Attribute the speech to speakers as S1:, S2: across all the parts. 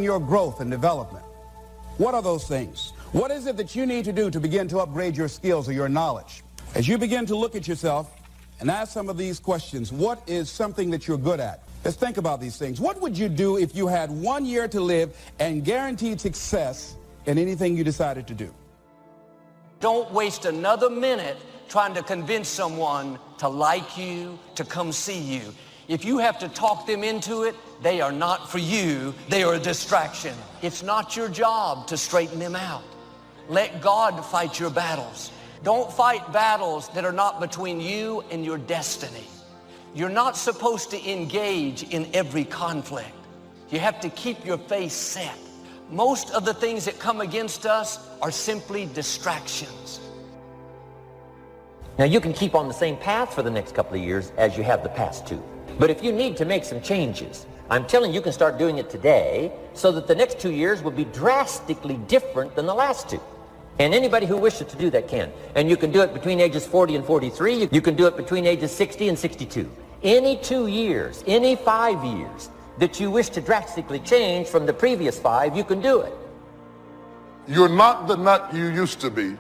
S1: your growth and development. What are those things? What is it that you need to do to begin to upgrade your skills or your knowledge? As you begin to look at yourself and ask some of these questions, what is something that you're good at? Let's think about these things. What would you do if you had 1 year to live and guaranteed success in anything you decided to do?
S2: Don't waste another minute trying to convince someone to like you, to come see you. If you have to talk them into it, they are not for you. They are a distraction. It's not your job to straighten them out. Let God fight your battles. Don't fight battles that are not between you and your destiny. You're not supposed to engage in every conflict. You have to keep your face set. Most of the things that come against us are simply distractions.
S3: Now you can keep on the same path for the next couple of years as you have the past two. But if you need to make some changes, I'm telling you, you can start doing it today so that the next 2 years will be drastically different than the last two. And anybody who wishes to do that can. And you can do it between ages 40 and 43. You can do it between ages 60 and 62. Any 2 years, any 5 years that you wish to drastically change from the previous 5, you can do it.
S4: You're not the nut you used to be,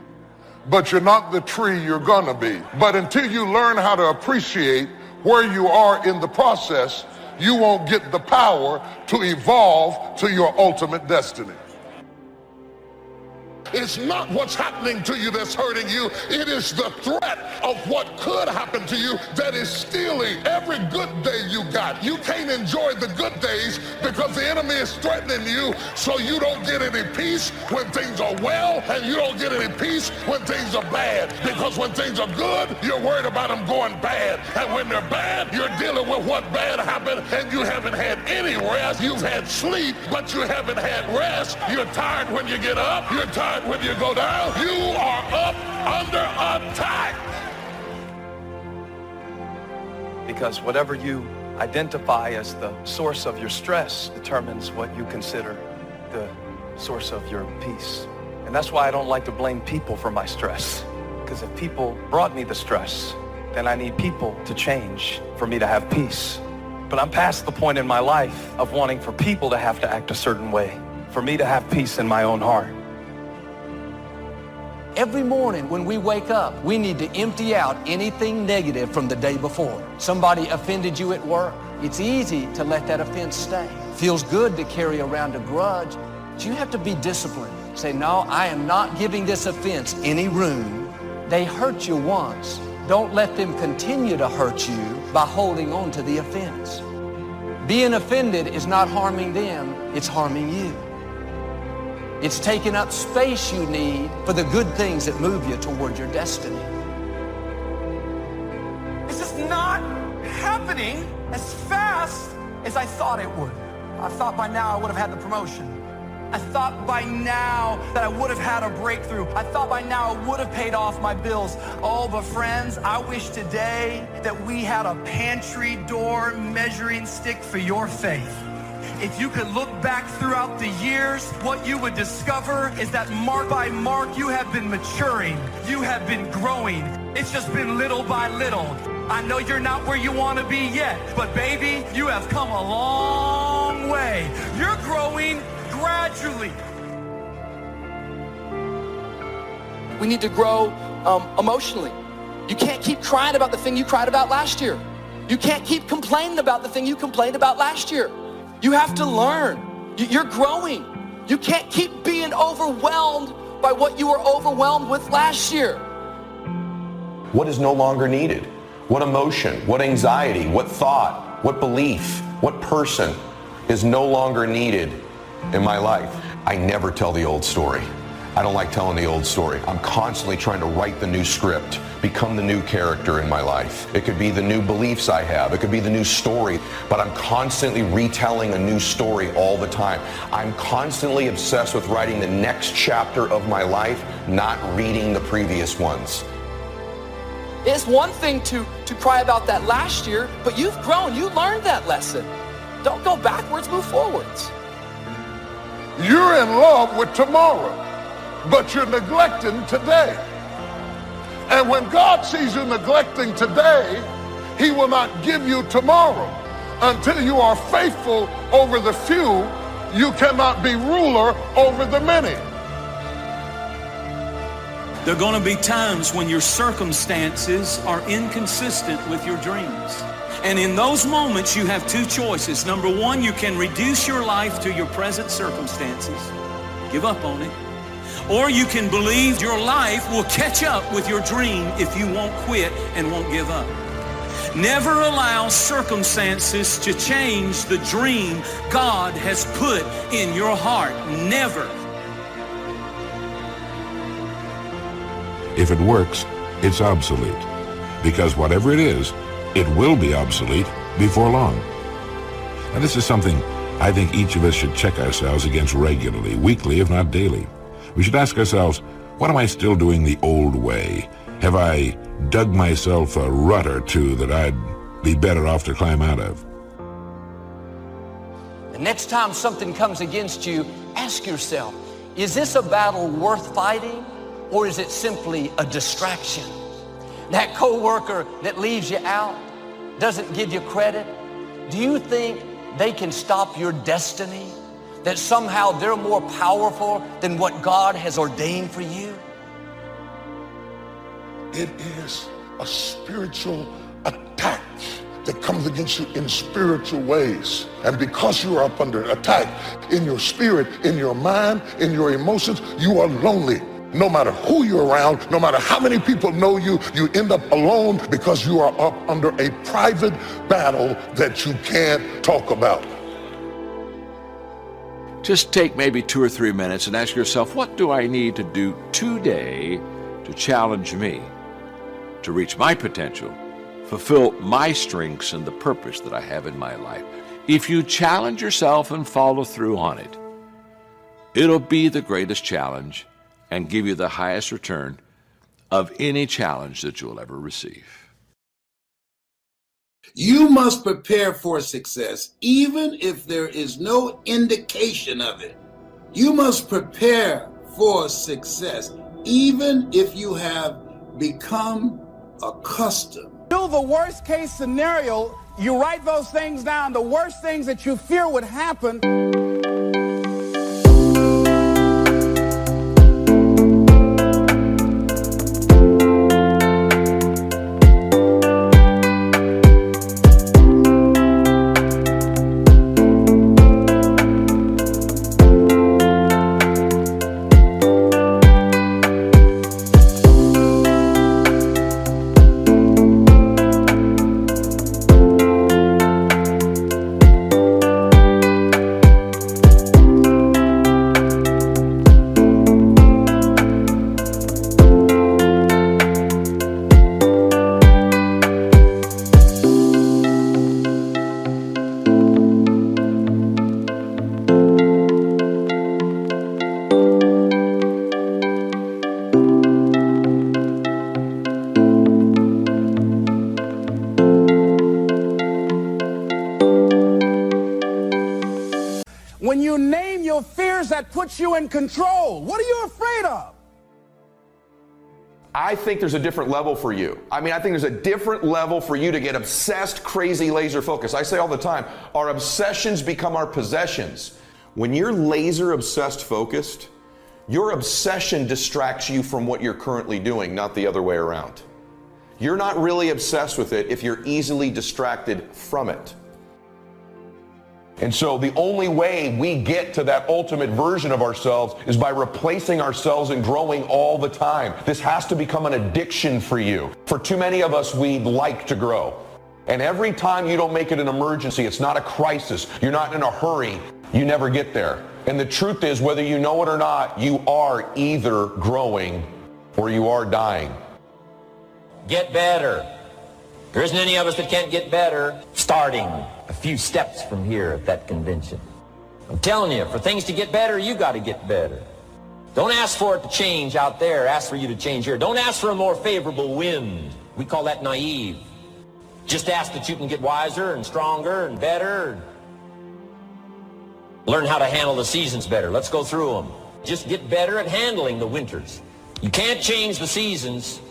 S4: but you're not the tree you're gonna be. But until you learn how to appreciate where you are in the process, you won't get the power to evolve to your ultimate destiny. It's not what's happening to you that's hurting you. It is the threat of what could happen to you that is stealing every good day you got. You can't enjoy the good days because the enemy is threatening you, so you don't get any peace when things are well, and you don't get any peace when things are bad. Because when things are good, you're worried about them going bad. And when they're bad, you're dealing with what bad happened, and you haven't had any rest. You've had sleep, but you haven't had rest. You're tired when you get up. You're tired when you go down. You are up under attack.
S5: Because whatever you identify as the source of your stress determines what you consider the source of your peace. And that's why I don't like to blame people for my stress. Because if people brought me the stress, then I need people to change for me to have peace. But I'm past the point in my life of wanting for people to have to act a certain way, for me to have peace in my own heart.
S2: Every morning when we wake up, we need to empty out anything negative from the day before. Somebody offended you at work. It's easy to let that offense stay. Feels good to carry around a grudge, but you have to be disciplined. Say, no, I am not giving this offense any room. They hurt you once. Don't let them continue to hurt you by holding on to the offense. Being offended is not harming them, it's harming you. It's taking up space you need for the good things that move you toward your destiny.
S6: It's just not happening as fast as I thought it would. I thought by now I would have had the promotion. I thought by now that I would have had a breakthrough. I thought by now I would have paid off my bills. Oh, but friends, I wish today that we had a pantry door measuring stick for your faith. If you could look back throughout the years, what you would discover is that mark by mark, you have been maturing. You have been growing. It's just been little by little. I know you're not where you want to be yet, but baby, you have come a long way. You're growing gradually. We need to grow emotionally. You can't keep crying about the thing you cried about last year. You can't keep complaining about the thing you complained about last year. You have to learn. You're growing. You can't keep being overwhelmed by what you were overwhelmed with last year.
S7: What is no longer needed? What emotion, what anxiety, what thought, what belief, what person is no longer needed in my life? I never tell the old story. I don't like telling the old story. I'm constantly trying to write the new script, become the new character in my life. It could be the new beliefs I have. It could be the new story, but I'm constantly retelling a new story all the time. I'm constantly obsessed with writing the next chapter of my life, not reading the previous ones.
S6: It's one thing to cry about that last year, but you've grown. You learned that lesson. Don't go backwards, move forwards.
S4: You're in love with tomorrow, but you're neglecting today. And when God sees you neglecting today, he will not give you tomorrow until you are faithful over the few you cannot be ruler over the many.
S8: There are going to be times when your circumstances are inconsistent with your dreams. And in those moments, you have two choices. Number one, you can reduce your life to your present circumstances, give up on it. Or you can believe your life will catch up with your dream if you won't quit and won't give up. Never allow circumstances to change the dream God has put in your heart. Never.
S9: If it works, it's obsolete. Because whatever it is, it will be obsolete before long. Now, this is something I think each of us should check ourselves against regularly, weekly, if not daily. We should ask ourselves, what am I still doing the old way? Have I dug myself a rut or two that I'd be better off to climb out of?
S2: The next time something comes against you, ask yourself, is this a battle worth fighting, or is it simply a distraction? That coworker that leaves you out, doesn't give you credit, do you think they can stop your destiny? That somehow they're more powerful than what God has ordained for you?
S4: It is a spiritual attack that comes against you in spiritual ways. And because you are up under attack in your spirit, in your mind, in your emotions, you are lonely. No matter who you're around, no matter how many people know you, you end up alone because you are up under a private battle that you can't talk about.
S10: Just take maybe 2 or 3 minutes and ask yourself, what do I need to do today to challenge me, to reach my potential, fulfill my strengths and the purpose that I have in my life? If you challenge yourself and follow through on it, it'll be the greatest challenge and give you the highest return of any challenge that you'll ever receive.
S11: You must prepare for success, even if there is no indication of it. You must prepare for success, even if you have become accustomed.
S1: Do the worst case scenario, you write those things down, the worst things that you fear would happen. When you name your fears, that puts you in control. What are you afraid of?
S7: I think there's a different level for you. I think there's a different level for you to get obsessed, crazy, laser focused. I say all the time, our obsessions become our possessions. When you're laser obsessed focused, your obsession distracts you from what you're currently doing, not the other way around. You're not really obsessed with it if you're easily distracted from it. And so the only way we get to that ultimate version of ourselves is by replacing ourselves and growing all the time. This has to become an addiction for you. For too many of us, we like to grow. And every time you don't make it an emergency, it's not a crisis, you're not in a hurry, you never get there. And the truth is, whether you know it or not, you are either growing or you are dying.
S3: Get better. There isn't any of us that can't get better. Starting a few steps from here at that convention. I'm telling you, for things to get better, you got to get better. Don't ask for it to change out there. Ask for you to change here. Don't ask for a more favorable wind. We call that naive. Just ask that you can get wiser and stronger and better. Learn how to handle the seasons better. Let's go through them. Just get better at handling the winters. You can't change the seasons,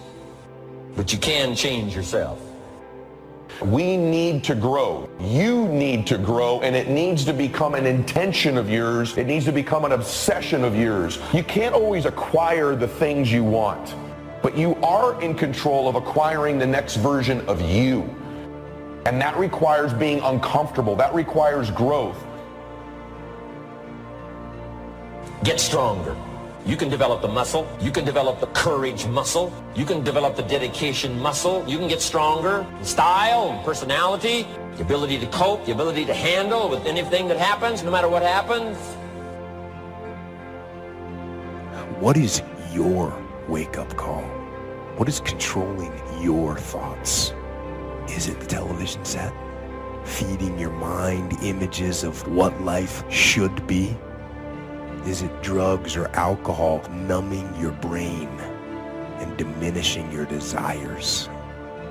S3: but you can change yourself.
S7: We need to grow. You need to grow, and it needs to become an intention of yours. It needs to become an obsession of yours. You can't always acquire the things you want, but you are in control of acquiring the next version of you. And that requires being uncomfortable. That requires growth.
S3: Get stronger. You can develop the muscle. You can develop the courage muscle. You can develop the dedication muscle. You can get stronger in style and personality, the ability to cope, the ability to handle with anything that happens, no matter what happens.
S12: What is your wake-up call? What is controlling your thoughts? Is it the television set? Feeding your mind images of what life should be? Is it drugs or alcohol numbing your brain and diminishing your desires?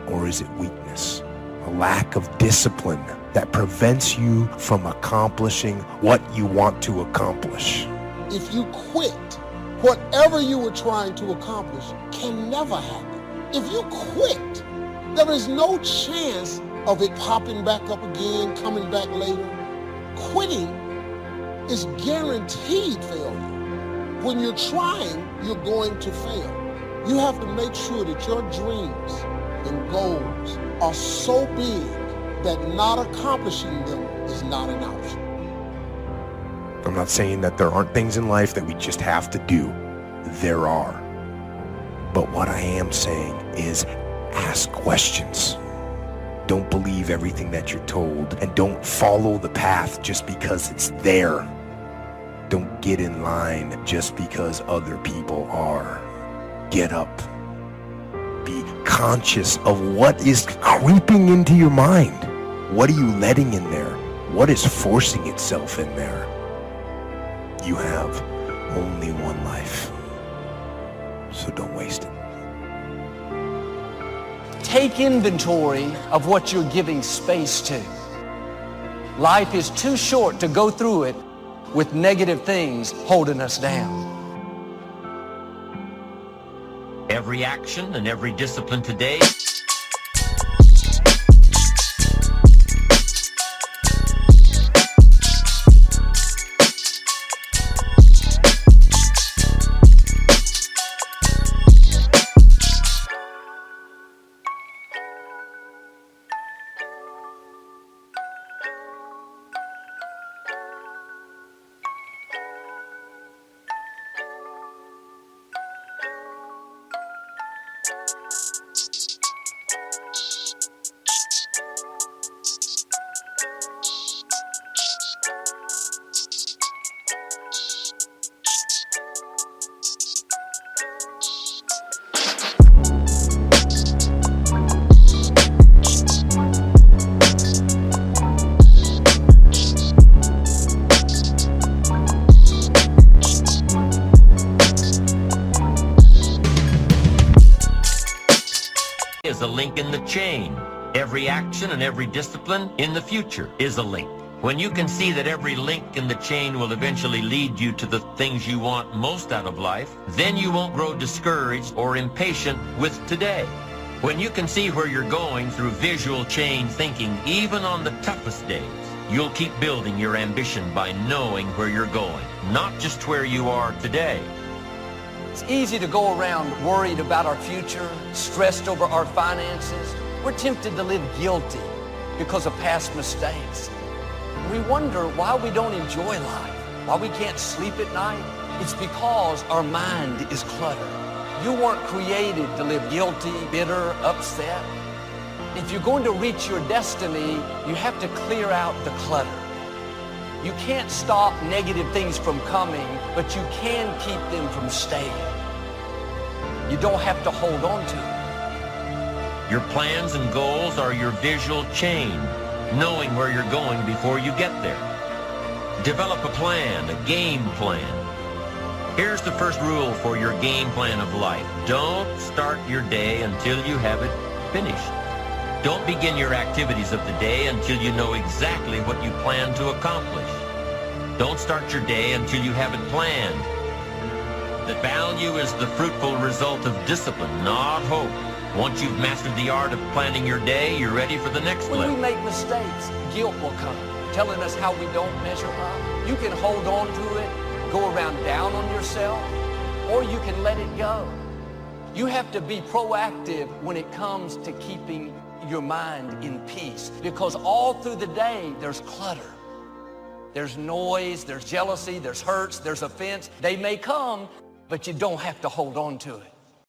S12: Or is it weakness, a lack of discipline that prevents you from accomplishing what you want to accomplish?
S13: If you quit, whatever you were trying to accomplish can never happen. If you quit, there is no chance of it popping back up again, coming back later. Quitting is guaranteed failure. When you're trying, you're going to fail. You have to make sure that your dreams and goals are so big that not accomplishing them is not an option.
S12: I'm not saying that there aren't things in life that we just have to do. There are. But what I am saying is ask questions. Don't believe everything that you're told, and don't follow the path just because it's there. Don't get in line just because other people are. Get up. Be conscious of what is creeping into your mind. What are you letting in there? What is forcing itself in there? You have only one life, so don't waste it.
S2: Take inventory of what you're giving space to. Life is too short to go through it with negative things holding us down.
S3: Every action and every discipline today is a link in the chain. Every action and every discipline in the future is a link. When you can see that every link in the chain will eventually lead you to the things you want most out of life, then you won't grow discouraged or impatient with today. When you can see where you're going through visual chain thinking, even on the toughest days, you'll keep building your ambition by knowing where you're going, not just where you are today.
S2: It's easy to go around worried about our future, stressed over our finances. We're tempted to live guilty because of past mistakes. We wonder why we don't enjoy life, why we can't sleep at night. It's because our mind is cluttered. You weren't created to live guilty, bitter, upset. If you're going to reach your destiny, you have to clear out the clutter. You can't stop negative things from coming, but you can keep them from staying. You don't have to hold on to it.
S3: Your plans and goals are your visual chain, knowing where you're going before you get there. Develop a plan, a game plan. Here's the first rule for your game plan of life. Don't start your day until you have it finished. Don't begin your activities of the day until you know exactly what you plan to accomplish. Don't start your day until you have it planned. The value is the fruitful result of discipline, not hope. Once you've mastered the art of planning your day, you're ready for the next
S2: When
S3: flip.
S2: we make mistakes, guilt will come, telling us how we don't measure up. You can hold on to it, go around down on yourself, or you can let it go. You have to be proactive when it comes to keeping your mind in peace, because all through the day, there's clutter. There's noise, there's jealousy, there's hurts, there's offense. They may come, but you don't have to hold on to it.